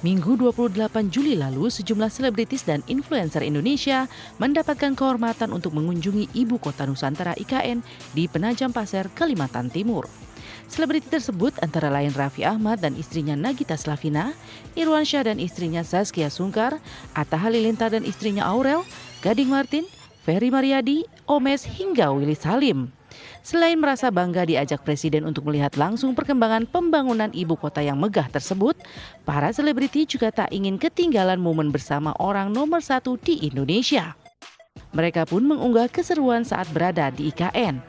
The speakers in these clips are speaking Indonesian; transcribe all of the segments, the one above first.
Minggu 28 Juli lalu, sejumlah selebritis dan influencer Indonesia mendapatkan kehormatan untuk mengunjungi Ibu Kota Nusantara IKN di Penajam Pasir, Kalimantan Timur. Selebriti tersebut antara lain Raffi Ahmad dan istrinya Nagita Slavina, Irwansyah dan istrinya Zaskia Sungkar, Atta Halilintar dan istrinya Aurel, Gading Martin, Ferry Mariadi, Omes hingga Willy Salim. Selain merasa bangga diajak Presiden untuk melihat langsung perkembangan pembangunan ibu kota yang megah tersebut, para selebriti juga tak ingin ketinggalan momen bersama orang nomor 1 di Indonesia. Mereka pun mengunggah keseruan saat berada di IKN.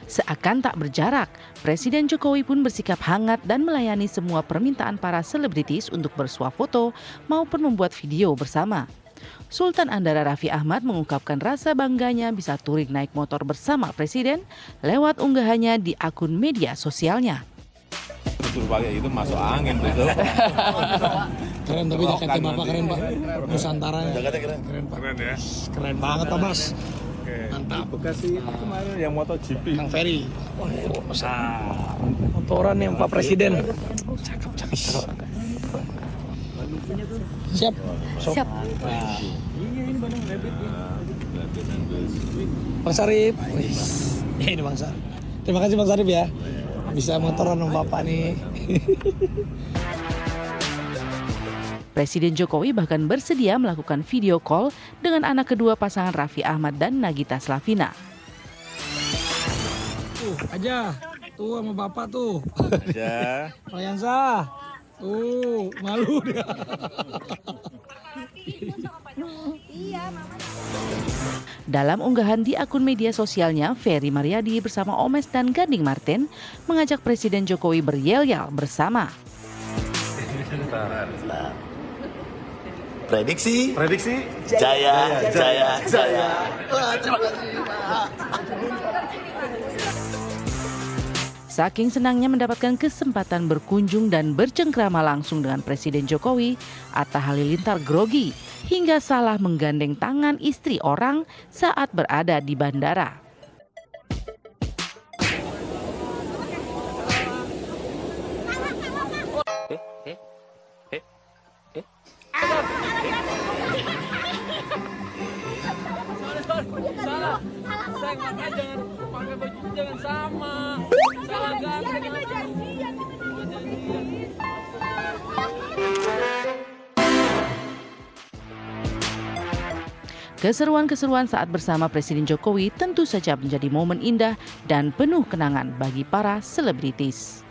Seakan tak berjarak, Presiden Jokowi pun bersikap hangat dan melayani semua permintaan para selebritis untuk bersuah foto maupun membuat video bersama. Sultan Andara Raffi Ahmad mengungkapkan rasa bangganya bisa touring naik motor bersama Presiden lewat unggahannya di akun media sosialnya. Betul pakai itu masuk angin betul. Keren tapi jaketnya Bapak keren Pak. Nusantara. Jaketnya keren. Keren ya. Keren banget Pak Mas. Mantap. Bekasi itu kemarin yang MotoGP. Kang Ferry. Oh, besar. Motoran yang Pak Presiden. Cakep. Siap. Siap. Bang Sarip. Ini Bang Sarip. Terima kasih Bang Sarip ya. Bisa motoran sama Bapak nih. Presiden Jokowi bahkan bersedia melakukan video call dengan anak kedua pasangan Raffi Ahmad dan Nagita Slavina. Aja. Tuh sama Bapak tuh. Aja. Rayansa. Tuh, malu dia. Dalam unggahan di akun media sosialnya, Ferry Mariadi bersama Omes dan Gading Martin mengajak Presiden Jokowi beryel-yel bersama. Prediksi. Jaya. Wah, terima kasih Pak. Saking senangnya mendapatkan kesempatan berkunjung dan bercengkrama langsung dengan Presiden Jokowi, Atta Halilintar grogi hingga salah menggandeng tangan istri orang saat berada di bandara. Salah. Saya makanya jangan pakai baju jangan sama. Salah ganti. Keseruan-keseruan saat bersama Presiden Jokowi tentu saja menjadi momen indah dan penuh kenangan bagi para selebritis.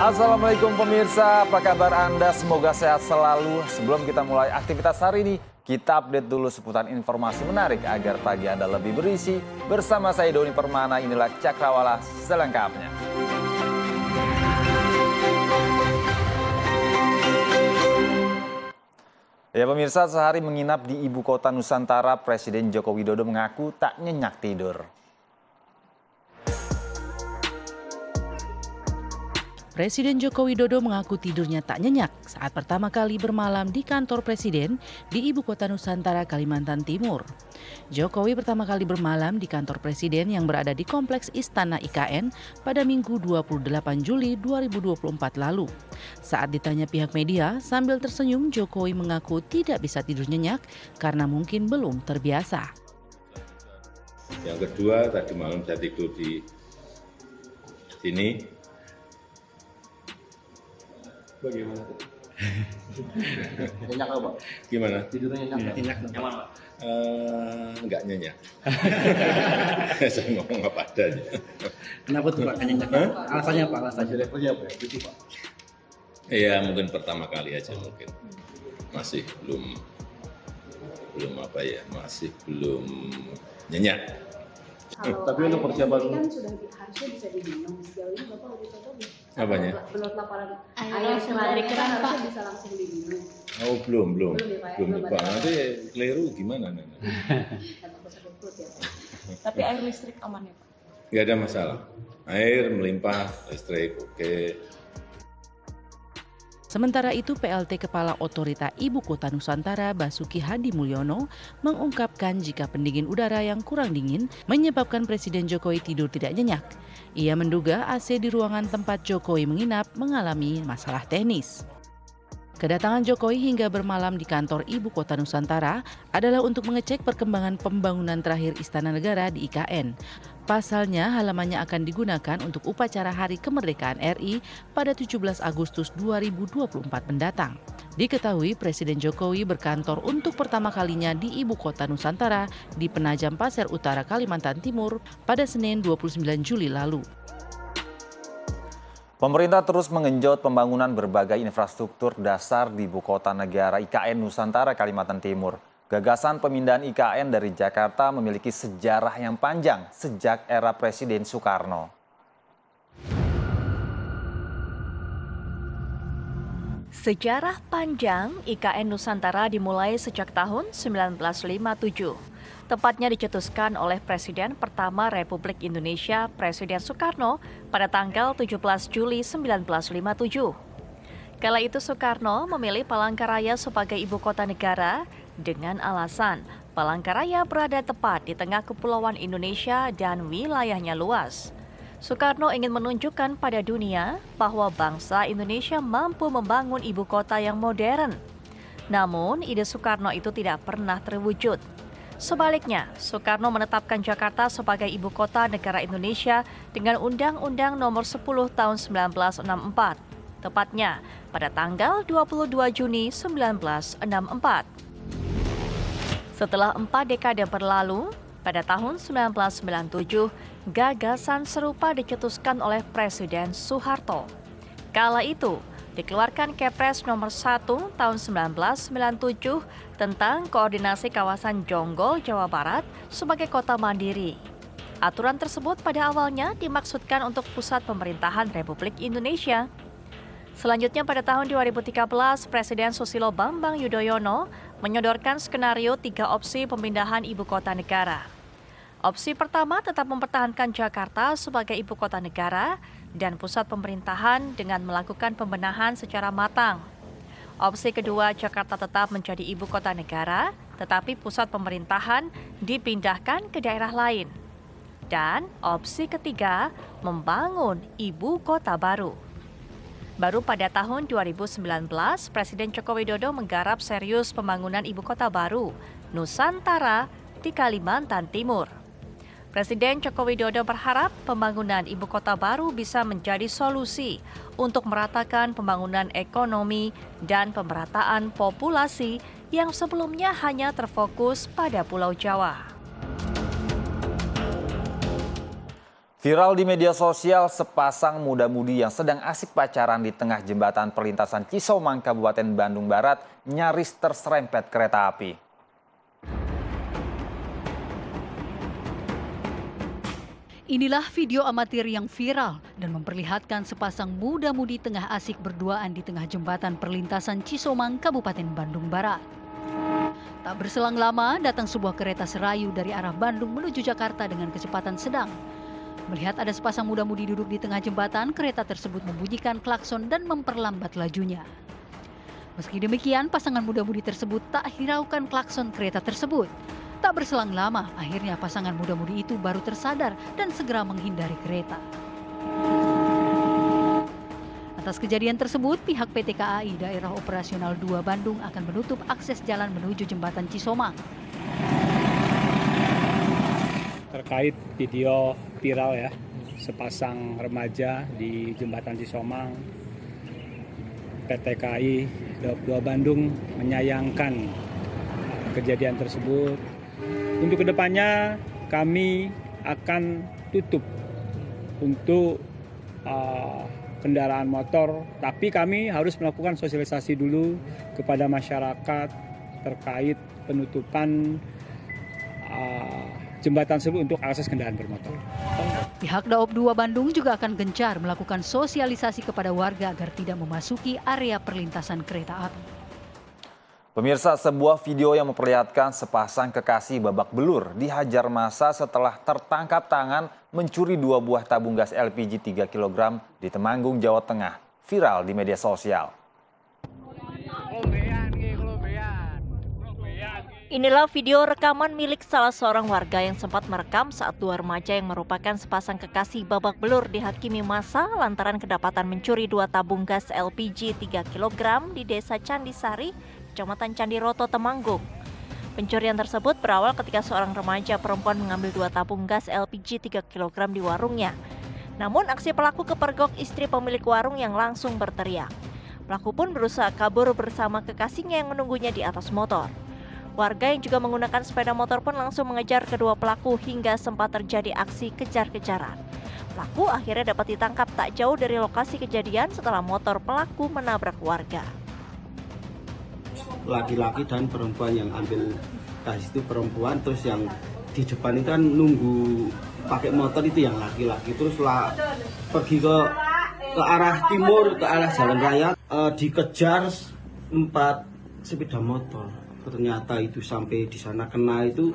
Assalamualaikum pemirsa, apa kabar Anda? Semoga sehat selalu. Sebelum kita mulai aktivitas hari ini, kita update dulu seputar informasi menarik agar pagi Anda lebih berisi. Bersama saya Doni Permana, inilah Cakrawala selengkapnya. Ya pemirsa, sehari menginap di Ibu Kota Nusantara, Presiden Joko Widodo mengaku tak nyenyak tidur. Presiden Joko Widodo mengaku tidurnya tak nyenyak saat pertama kali bermalam di kantor Presiden di Ibu Kota Nusantara, Kalimantan Timur. Jokowi pertama kali bermalam di kantor Presiden yang berada di Kompleks Istana IKN pada Minggu 28 Juli 2024 lalu. Saat ditanya pihak media, sambil tersenyum Jokowi mengaku tidak bisa tidur nyenyak karena mungkin belum terbiasa. Yang kedua tadi malam saya tidur di sini. Bagaimana tuh? Nyenyak apa Pak? Gimana? Tidurnya nyenyak. Nyaman Pak? Enggak nyenyak. Saya ngomong apa adanya. Kenapa tuh Pak nyenyak? Alasannya apa? Alasannya Kerja apa ya? Gitu Pak? Iya mungkin pertama kali aja mungkin. Masih belum apa ya, masih belum nyenyak. Tapi untuk persiapan kan sudah harusnya bisa diminum. Sejauh ini Bapak udah coba belum? Apanya? Menurut laporan Air dari keran, Pak. harusnya bisa langsung diminum. Oh belum Belum ya, Pak, ya? belum Belum Pak. ada. Nanti keliru gimana Nana? Takut sakit perut ya Pak. Tapi air listrik aman ya Pak? Nggak ada masalah. Air melimpah, listrik oke. Sementara itu, PLT Kepala Otorita Ibu Kota Nusantara Basuki Hadi Mulyono mengungkapkan jika pendingin udara yang kurang dingin menyebabkan Presiden Jokowi tidur tidak nyenyak. Ia menduga AC di ruangan tempat Jokowi menginap mengalami masalah teknis. Kedatangan Jokowi hingga bermalam di kantor Ibu Kota Nusantara adalah untuk mengecek perkembangan pembangunan terakhir Istana Negara di IKN. Pasalnya, halamannya akan digunakan untuk upacara Hari Kemerdekaan RI pada 17 Agustus 2024 mendatang. Diketahui Presiden Jokowi berkantor untuk pertama kalinya di Ibu Kota Nusantara di Penajam Pasir Utara, Kalimantan Timur pada Senin 29 Juli lalu. Pemerintah terus mengenjot pembangunan berbagai infrastruktur dasar di Ibu Kota Negara IKN Nusantara, Kalimantan Timur. Gagasan pemindahan IKN dari Jakarta memiliki sejarah yang panjang sejak era Presiden Soekarno. Sejarah panjang IKN Nusantara dimulai sejak tahun 1957. Tepatnya dicetuskan oleh Presiden pertama Republik Indonesia, Presiden Soekarno, pada tanggal 17 Juli 1957. Kala itu Soekarno memilih Palangkaraya sebagai ibu kota negara dengan alasan Palangkaraya berada tepat di tengah kepulauan Indonesia dan wilayahnya luas. Soekarno ingin menunjukkan pada dunia bahwa bangsa Indonesia mampu membangun ibu kota yang modern. Namun, ide Soekarno itu tidak pernah terwujud. Sebaliknya, Soekarno menetapkan Jakarta sebagai ibu kota negara Indonesia dengan Undang-Undang Nomor 10 Tahun 1964, tepatnya pada tanggal 22 Juni 1964. Setelah 4 dekade berlalu, pada tahun 1997, gagasan serupa dicetuskan oleh Presiden Soeharto. Kala itu, dikeluarkan Kepres Nomor 1 Tahun 1997 tentang koordinasi kawasan Jonggol, Jawa Barat sebagai kota mandiri. Aturan tersebut pada awalnya dimaksudkan untuk pusat pemerintahan Republik Indonesia. Selanjutnya pada tahun 2013, Presiden Susilo Bambang Yudhoyono menyodorkan skenario 3 opsi pemindahan ibu kota negara. Opsi pertama tetap mempertahankan Jakarta sebagai ibu kota negara dan pusat pemerintahan dengan melakukan pembenahan secara matang. Opsi kedua, Jakarta tetap menjadi ibu kota negara, tetapi pusat pemerintahan dipindahkan ke daerah lain. Dan opsi ketiga, membangun ibu kota baru. Baru pada tahun 2019, Presiden Joko Widodo menggarap serius pembangunan ibu kota baru, Nusantara, di Kalimantan Timur. Presiden Joko Widodo berharap pembangunan ibu kota baru bisa menjadi solusi untuk meratakan pembangunan ekonomi dan pemerataan populasi yang sebelumnya hanya terfokus pada Pulau Jawa. Viral di media sosial sepasang muda-mudi yang sedang asik pacaran di tengah jembatan perlintasan Cisomang, Kabupaten Bandung Barat, nyaris terserempet kereta api. Inilah video amatir yang viral dan memperlihatkan sepasang muda-mudi tengah asik berduaan di tengah jembatan perlintasan Cisomang, Kabupaten Bandung Barat. Tak berselang lama, datang sebuah kereta serayu dari arah Bandung menuju Jakarta dengan kecepatan sedang. Melihat ada sepasang muda-mudi duduk di tengah jembatan, kereta tersebut membunyikan klakson dan memperlambat lajunya. Meski demikian, pasangan muda-mudi tersebut tak hiraukan klakson kereta tersebut. Tak berselang lama, akhirnya pasangan muda-mudi itu baru tersadar dan segera menghindari kereta. Atas kejadian tersebut, pihak PT KAI Daerah Operasional 2 Bandung akan menutup akses jalan menuju jembatan Cisomang. Terkait video viral ya, sepasang remaja di jembatan Cisomang, PT KAI Daerah 2 Bandung menyayangkan kejadian tersebut. Untuk kedepannya kami akan tutup untuk kendaraan motor, tapi kami harus melakukan sosialisasi dulu kepada masyarakat terkait penutupan jembatan tersebut untuk akses kendaraan bermotor. Pihak Daop 2 Bandung juga akan gencar melakukan sosialisasi kepada warga agar tidak memasuki area perlintasan kereta api. Pemirsa, sebuah video yang memperlihatkan sepasang kekasih babak belur dihajar massa setelah tertangkap tangan mencuri 2 buah tabung gas LPG 3 kg di Temanggung, Jawa Tengah, viral di media sosial. Inilah video rekaman milik salah seorang warga yang sempat merekam saat dua remaja yang merupakan sepasang kekasih babak belur dihakimi massa lantaran kedapatan mencuri 2 tabung gas LPG 3 kg di Desa Candisari, Kecamatan Candiroto, Temanggung. Pencurian tersebut berawal ketika seorang remaja perempuan mengambil 2 tabung gas LPG 3 kg di warungnya. Namun aksi pelaku kepergok istri pemilik warung yang langsung berteriak. Pelaku pun berusaha kabur bersama kekasihnya yang menunggunya di atas motor. Warga yang juga menggunakan sepeda motor pun langsung mengejar kedua pelaku hingga sempat terjadi aksi kejar-kejaran. Pelaku akhirnya dapat ditangkap tak jauh dari lokasi kejadian setelah motor pelaku menabrak warga. Laki-laki dan perempuan yang ambil tas itu perempuan, terus yang di depan itu kan nunggu pakai motor itu yang laki-laki, terus pergi ke arah timur, ke arah jalan raya, dikejar 4 sepeda motor. Ternyata itu sampai di sana kena itu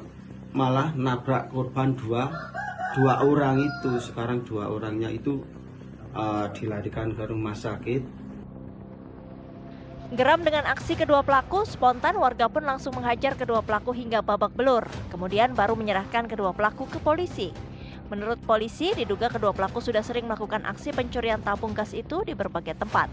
malah nabrak korban dua orang itu. Sekarang 2 orangnya itu dilarikan ke rumah sakit. Geram dengan aksi kedua pelaku, spontan warga pun langsung menghajar kedua pelaku hingga babak belur. Kemudian baru menyerahkan kedua pelaku ke polisi. Menurut polisi, diduga kedua pelaku sudah sering melakukan aksi pencurian tabung gas itu di berbagai tempat.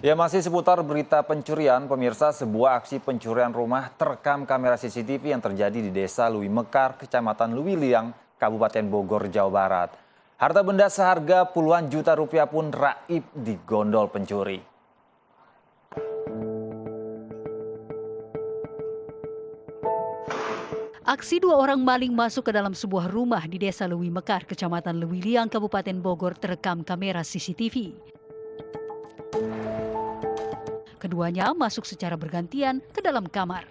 Ya, masih seputar berita pencurian, pemirsa, sebuah aksi pencurian rumah terekam kamera CCTV yang terjadi di Desa Lui Mekar, Kecamatan Luwiliang, Kabupaten Bogor, Jawa Barat. Harta benda seharga puluhan juta rupiah pun raib digondol pencuri. Aksi 2 orang maling masuk ke dalam sebuah rumah di Desa Lui Mekar, Kecamatan Luwiliang, Kabupaten Bogor terekam kamera CCTV. Keduanya masuk secara bergantian ke dalam kamar.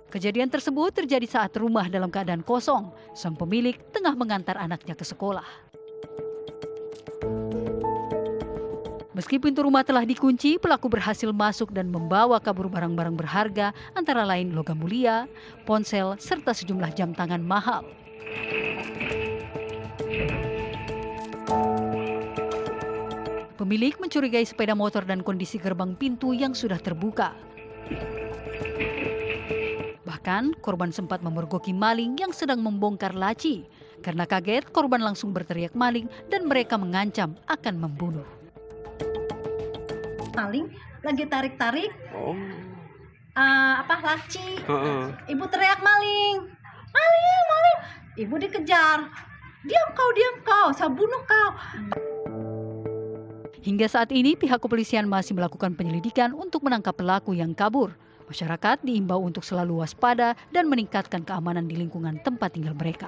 Kejadian tersebut terjadi saat rumah dalam keadaan kosong. Sang pemilik tengah mengantar anaknya ke sekolah. Meski pintu rumah telah dikunci, pelaku berhasil masuk dan membawa kabur barang-barang berharga antara lain logam mulia, ponsel, serta sejumlah jam tangan mahal. Pemilik mencurigai sepeda motor dan kondisi gerbang pintu yang sudah terbuka. Bahkan korban sempat memergoki maling yang sedang membongkar laci. Karena kaget, korban langsung berteriak maling dan mereka mengancam akan membunuh. Maling lagi tarik-tarik laci. Ibu teriak maling, maling. Ibu dikejar. Diam kau, saya bunuh kau. Hingga saat ini pihak kepolisian masih melakukan penyelidikan untuk menangkap pelaku yang kabur. Masyarakat diimbau untuk selalu waspada dan meningkatkan keamanan di lingkungan tempat tinggal mereka.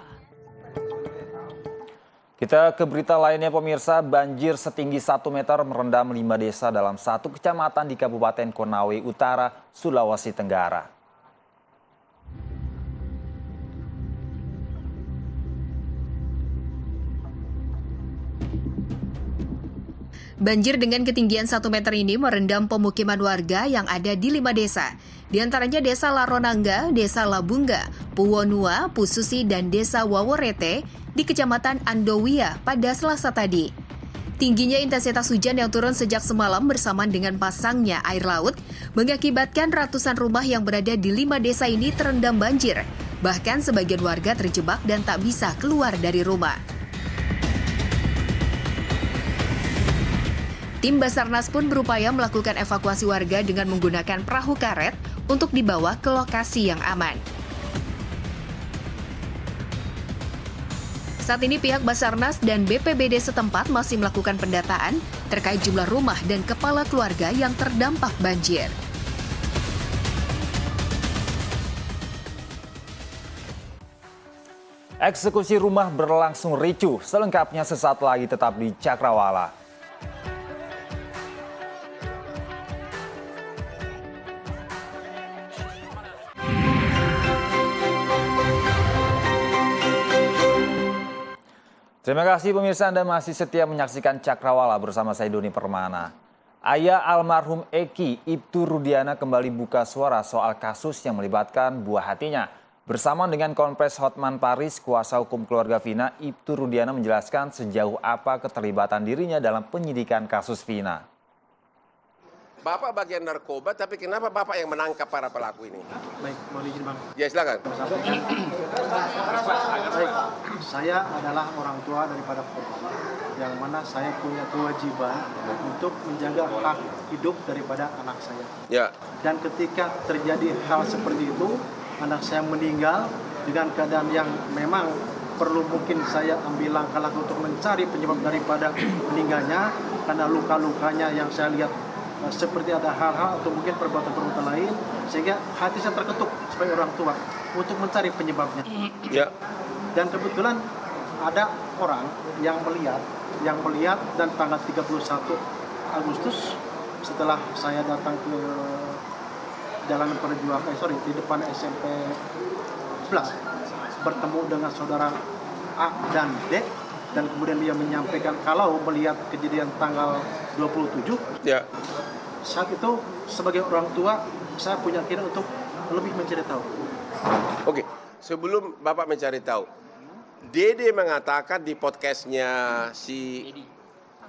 Kita ke berita lainnya, pemirsa. Banjir setinggi 1 meter merendam 5 desa dalam 1 kecamatan di Kabupaten Konawe Utara, Sulawesi Tenggara. Banjir dengan ketinggian 1 meter ini merendam pemukiman warga yang ada di 5 desa. Di antaranya Desa Laronangga, Desa Labunga, Puwonua, Pususi, dan Desa Waworete di Kecamatan Andowia pada Selasa tadi. Tingginya intensitas hujan yang turun sejak semalam bersamaan dengan pasangnya air laut mengakibatkan ratusan rumah yang berada di 5 desa ini terendam banjir. Bahkan sebagian warga terjebak dan tak bisa keluar dari rumah. Tim Basarnas pun berupaya melakukan evakuasi warga dengan menggunakan perahu karet untuk dibawa ke lokasi yang aman. Saat ini pihak Basarnas dan BPBD setempat masih melakukan pendataan terkait jumlah rumah dan kepala keluarga yang terdampak banjir. Eksekusi rumah berlangsung ricuh, selengkapnya sesaat lagi tetap di Cakrawala. Terima kasih pemirsa, Anda masih setia menyaksikan Cakrawala bersama saya Doni Permana. Ayah almarhum Eki, Ibtu Rudiana kembali buka suara soal kasus yang melibatkan buah hatinya. Bersama dengan Kompes Hotman Paris, kuasa hukum keluarga Vina, Ibtu Rudiana menjelaskan sejauh apa keterlibatan dirinya dalam penyidikan kasus Vina. Bapak bagian narkoba, tapi kenapa Bapak yang menangkap para pelaku ini? Baik, mohon izin Bang. Ya silakan. Baik, saya adalah orang tua daripada korban, yang mana saya punya kewajiban untuk menjaga hak hidup daripada anak saya. Ya. Dan ketika terjadi hal seperti itu, anak saya meninggal dengan keadaan yang memang perlu mungkin saya ambil langkah-langkah untuk mencari penyebab daripada meninggalnya, karena luka-lukanya yang saya lihat seperti ada hal-hal atau mungkin perbuatan-perbuatan lain, sehingga hati saya terketuk sebagai orang tua untuk mencari penyebabnya. Ya. Dan kebetulan ada orang yang melihat dan tanggal 31 Agustus setelah saya datang ke Jalan Perjuangan, di depan SMP 11, bertemu dengan saudara A dan D, dan kemudian dia menyampaikan kalau melihat kejadian tanggal 27. Ya. Saat itu sebagai orang tua saya punya keinginan untuk lebih mencari tahu. Oke, sebelum Bapak mencari tahu, Dede mengatakan di podcastnya si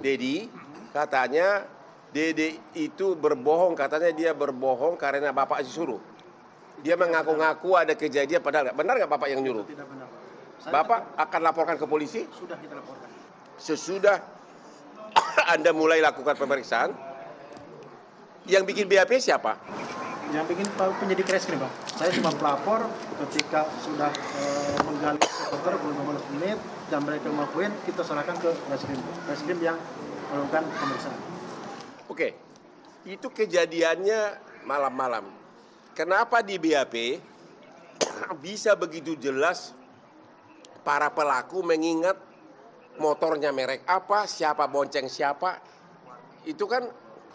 Dedi, katanya Dede itu berbohong, katanya dia berbohong karena Bapak disuruh. Dia mengaku-ngaku ada kejadian, padahal benar nggak Bapak yang nyuruh? Tidak benar. Bapak akan laporkan ke polisi? Sudah kita laporkan. Sesudah Anda mulai lakukan pemeriksaan, yang bikin BAP siapa? Yang bikin penyidik reskrim, Pak. Saya cuma pelapor ketika sudah menggali komputer belum 15 menit dan mereka melakukan, kita serahkan ke reskrim yang melakukan pemeriksaan. Oke, itu kejadiannya malam-malam. Kenapa di BAP bisa begitu jelas para pelaku mengingat motornya merek apa, siapa bonceng siapa? Itu kan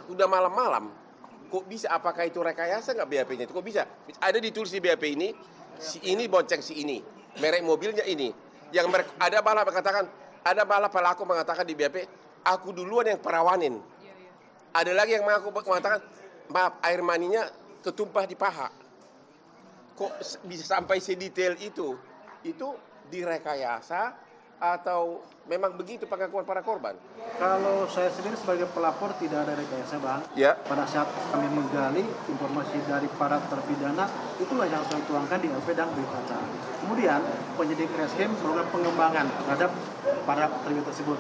udah malam-malam. Kok bisa? Apakah itu rekayasa nggak BAP-nya itu? Kok bisa? Ada ditulis di BAP ini, si ini bonceng si ini, merek mobilnya ini. Yang ada malah mengatakan, ada malah pelaku mengatakan di BAP, aku duluan yang perawanin. Ada lagi yang mengatakan, maaf, air maninya ketumpah di paha. Kok bisa sampai sedetail itu? Itu direkayasa atau memang begitu pengakuan para korban? Kalau saya sendiri sebagai pelapor tidak ada rekayasa, Bang. Ya. Pada saat kami menggali informasi dari para terpidana, itulah yang saya tuangkan di LP dan berita acara. Kemudian penyidik reskrim melakukan pengembangan terhadap para terpidana tersebut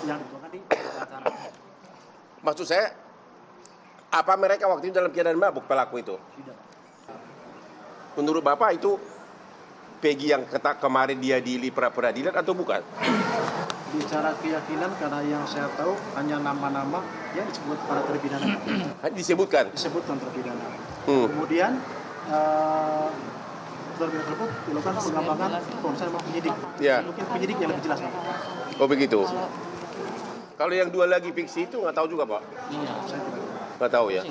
yang dituangkan di berita acara. Maksud saya, apa mereka waktu itu dalam keadaan mabuk pelaku itu? Tidak. Menurut Bapak itu Peggy yang kemarin dia di peradilan atau bukan? Bicara keyakinan, karena yang saya tahu hanya nama-nama yang disebut para terpidana. Disebutkan? Disebutkan terpidana. Kemudian terpidana tersebut dilakukan pengembangan pemeriksaan sama penyidik. Ya. Mungkin penyidik yang lebih jelas, Pak. Oh begitu. Kalau yang dua lagi fiksi itu nggak tahu juga, Pak? Iya, saya tidak. Nggak tahu ya?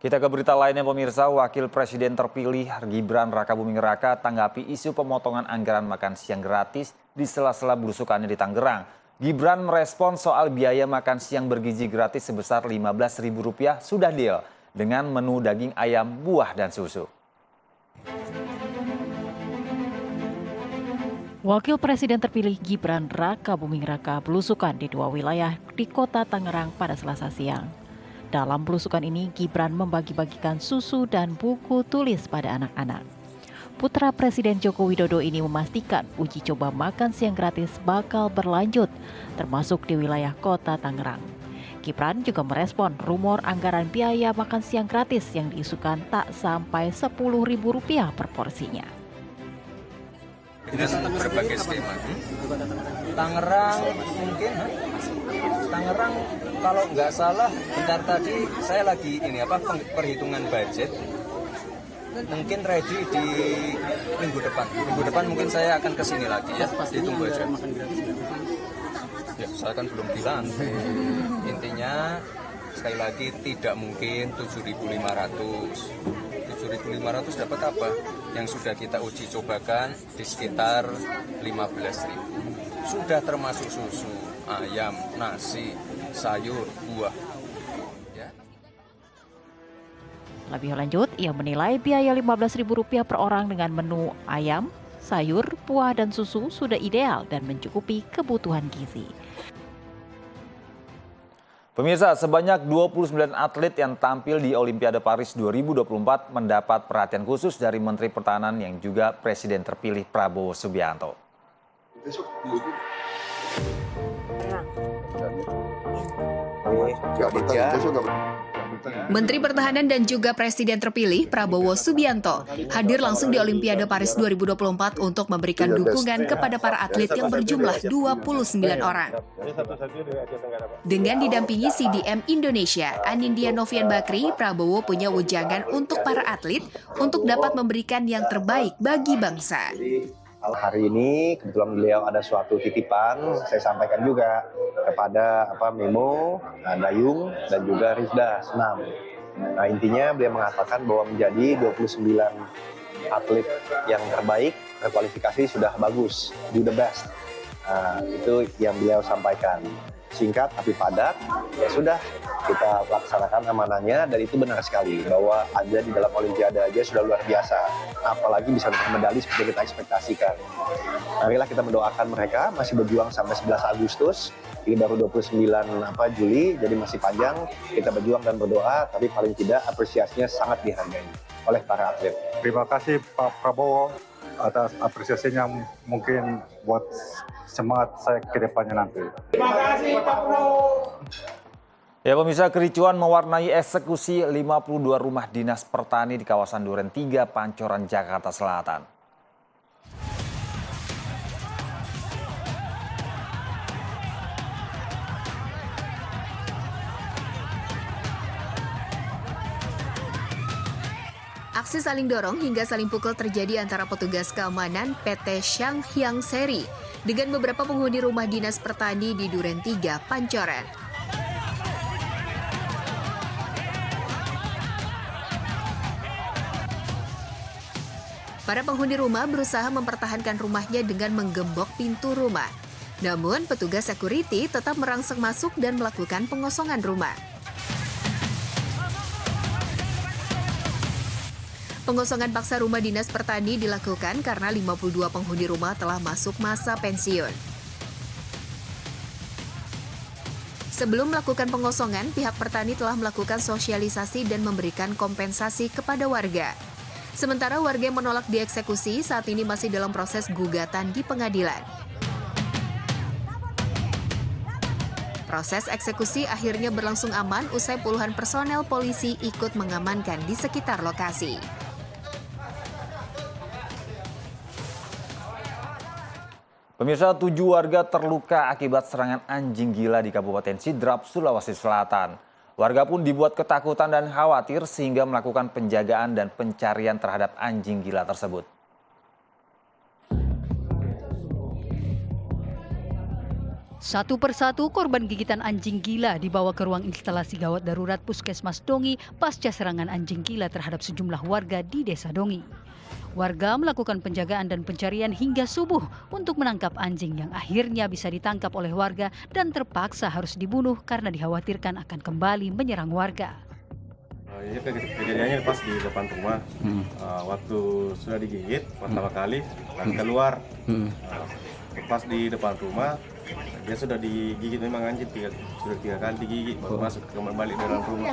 Kita ke berita lainnya pemirsa, Wakil Presiden terpilih Gibran Rakabuming Raka tanggapi isu pemotongan anggaran makan siang gratis di sela-sela belusukannya di Tangerang. Gibran merespon soal biaya makan siang bergizi gratis sebesar Rp15.000 sudah deal dengan menu daging ayam, buah, dan susu. Wakil Presiden terpilih Gibran Rakabuming Raka belusukan di dua wilayah di kota Tangerang pada Selasa siang. Dalam belusukan ini, Gibran membagi-bagikan susu dan buku tulis pada anak-anak. Putra Presiden Joko Widodo ini memastikan uji coba makan siang gratis bakal berlanjut, termasuk di wilayah kota Tangerang. Gibran juga merespon rumor anggaran biaya makan siang gratis yang diisukan tak sampai Rp10.000 per porsinya. Berbagai skema. Tangerang mungkin, Tangerang kalau nggak salah, bentar tadi saya lagi perhitungan budget. Mungkin ready di minggu depan. Minggu depan mungkin saya akan kesini lagi ya. Ditunggu aja. Ya, saya kan belum bilang. Intinya sekali lagi tidak mungkin 7.500. 7.500 dapat apa? Yang sudah kita uji cobakan di sekitar 15.000. Sudah termasuk susu, ayam, nasi, sayur, buah. Ya. Lebih lanjut, ia menilai biaya Rp15.000 per orang dengan menu ayam, sayur, buah, dan susu sudah ideal dan mencukupi kebutuhan gizi. Pemirsa, sebanyak 29 atlet yang tampil di Olimpiade Paris 2024 mendapat perhatian khusus dari Menteri Pertahanan yang juga Presiden terpilih Prabowo Subianto. Menteri Pertahanan dan juga Presiden terpilih Prabowo Subianto hadir langsung di Olimpiade Paris 2024 untuk memberikan dukungan kepada para atlet yang berjumlah 29 orang. Dengan didampingi CDM Indonesia, Anindya Novian Bakri, Prabowo punya wejangan untuk para atlet untuk dapat memberikan yang terbaik bagi bangsa. Hari ini kebetulan beliau ada suatu titipan, saya sampaikan juga kepada Memo, Dayung, dan juga Rizda Senam. Nah, intinya beliau mengatakan bahwa menjadi 29 atlet yang terbaik, kualifikasi sudah bagus, do the best. Nah, itu yang beliau sampaikan. Singkat tapi padat, ya sudah kita laksanakan amanahnya, dan itu benar sekali bahwa ada di dalam Olimpiade aja sudah luar biasa, apalagi bisa dapat medali seperti kita ekspektasikan. Marilah kita mendoakan mereka, masih berjuang sampai 11 Agustus, ini baru 29 Juli, jadi masih panjang, kita berjuang dan berdoa, tapi paling tidak apresiasinya sangat dihargai oleh para atlet. Terima kasih Pak Prabowo atas apresiasinya, mungkin buat semangat saya ke depannya nanti. Terima kasih Pak Prabowo. Ya pemirsa, kericuan mewarnai eksekusi 52 rumah dinas Pertani di kawasan Duren 3, Pancoran, Jakarta Selatan. Aksi saling dorong hingga saling pukul terjadi antara petugas keamanan PT Shangyang Seri dengan beberapa penghuni rumah dinas Pertani di Duren 3, Pancoran. Para penghuni rumah berusaha mempertahankan rumahnya dengan menggembok pintu rumah. Namun, petugas security tetap merangsek masuk dan melakukan pengosongan rumah. Pengosongan paksa rumah dinas Pertani dilakukan karena 52 penghuni rumah telah masuk masa pensiun. Sebelum melakukan pengosongan, pihak Pertani telah melakukan sosialisasi dan memberikan kompensasi kepada warga. Sementara warga yang menolak dieksekusi saat ini masih dalam proses gugatan di pengadilan. Proses eksekusi akhirnya berlangsung aman usai puluhan personel polisi ikut mengamankan di sekitar lokasi. Pemirsa, 7 warga terluka akibat serangan anjing gila di Kabupaten Sidrap, Sulawesi Selatan. Warga pun dibuat ketakutan dan khawatir sehingga melakukan penjagaan dan pencarian terhadap anjing gila tersebut. Satu persatu korban gigitan anjing gila dibawa ke ruang instalasi gawat darurat Puskesmas Dongi pasca serangan anjing gila terhadap sejumlah warga di Desa Dongi. Warga melakukan penjagaan dan pencarian hingga subuh untuk menangkap anjing yang akhirnya bisa ditangkap oleh warga dan terpaksa harus dibunuh karena dikhawatirkan akan kembali menyerang warga. Ini kejadiannya pas di depan rumah, waktu sudah digigit pertama kali dan keluar. Pas di depan rumah, dia sudah digigit, memang anjing sudah 3 kali digigit, baru masuk kembali dalam rumah.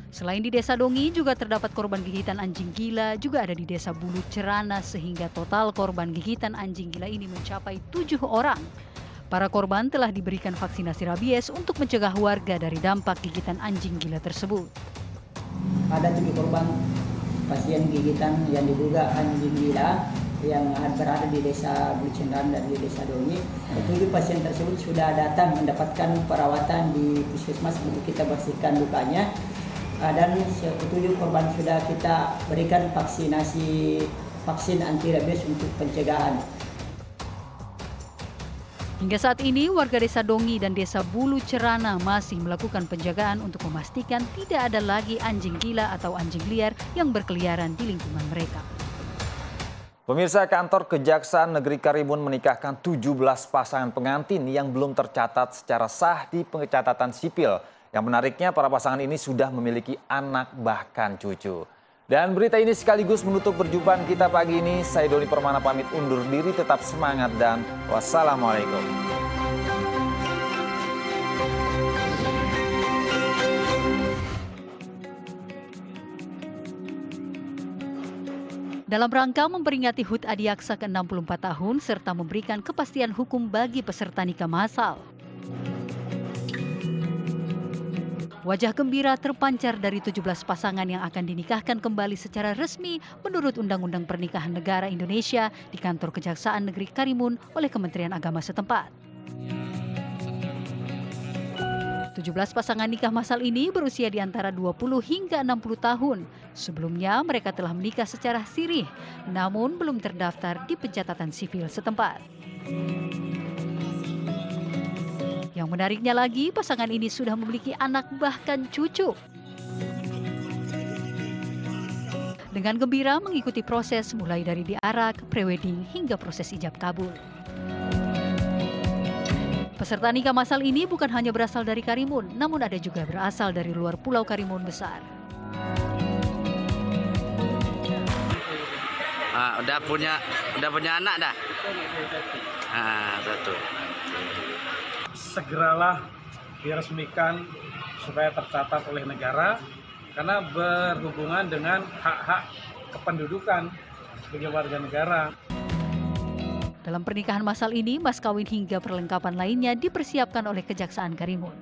Selain di Desa Dongi, juga terdapat korban gigitan anjing gila juga ada di Desa Bulu Cerana sehingga total korban gigitan anjing gila ini mencapai 7 orang. Para korban telah diberikan vaksinasi rabies untuk mencegah warga dari dampak gigitan anjing gila tersebut. Ada 7 korban pasien gigitan yang diduga anjing gila yang berada di Desa Bulu Cerana dan di Desa Dongi. 7 pasien tersebut sudah datang mendapatkan perawatan di puskesmas untuk kita bersihkan lukanya. Dan 7 korban sudah kita berikan vaksin anti rabies untuk pencegahan. Hingga saat ini warga Desa Dongi dan Desa Bulu Cerana masih melakukan penjagaan untuk memastikan tidak ada lagi anjing gila atau anjing liar yang berkeliaran di lingkungan mereka. Pemirsa, kantor Kejaksaan Negeri Karimun menikahkan 17 pasangan pengantin yang belum tercatat secara sah di pencatatan sipil. Yang menariknya, para pasangan ini sudah memiliki anak bahkan cucu. Dan berita ini sekaligus menutup perjumpaan kita pagi ini. Saya Doni Permana pamit undur diri, tetap semangat dan wassalamualaikum. Dalam rangka memperingati HUT Adiaksa ke-64 tahun serta memberikan kepastian hukum bagi peserta nikah massal. Wajah gembira terpancar dari 17 pasangan yang akan dinikahkan kembali secara resmi menurut Undang-Undang Pernikahan Negara Indonesia di Kantor Kejaksaan Negeri Karimun oleh Kementerian Agama setempat. 17 pasangan nikah massal ini berusia di antara 20 hingga 60 tahun. Sebelumnya mereka telah menikah secara sirih, namun belum terdaftar di pencatatan sipil setempat. Yang menariknya lagi, pasangan ini sudah memiliki anak bahkan cucu. Dengan gembira mengikuti proses mulai dari diarak, prewedding hingga proses ijab kabul. Peserta nikah massal ini bukan hanya berasal dari Karimun, namun ada juga berasal dari luar Pulau Karimun Besar. Udah punya anak dah. Satu. Segeralah diresmikan supaya tercatat oleh negara karena berhubungan dengan hak-hak kependudukan sebagai warga negara. Dalam pernikahan massal ini, mas kawin hingga perlengkapan lainnya dipersiapkan oleh Kejaksaan Karimun.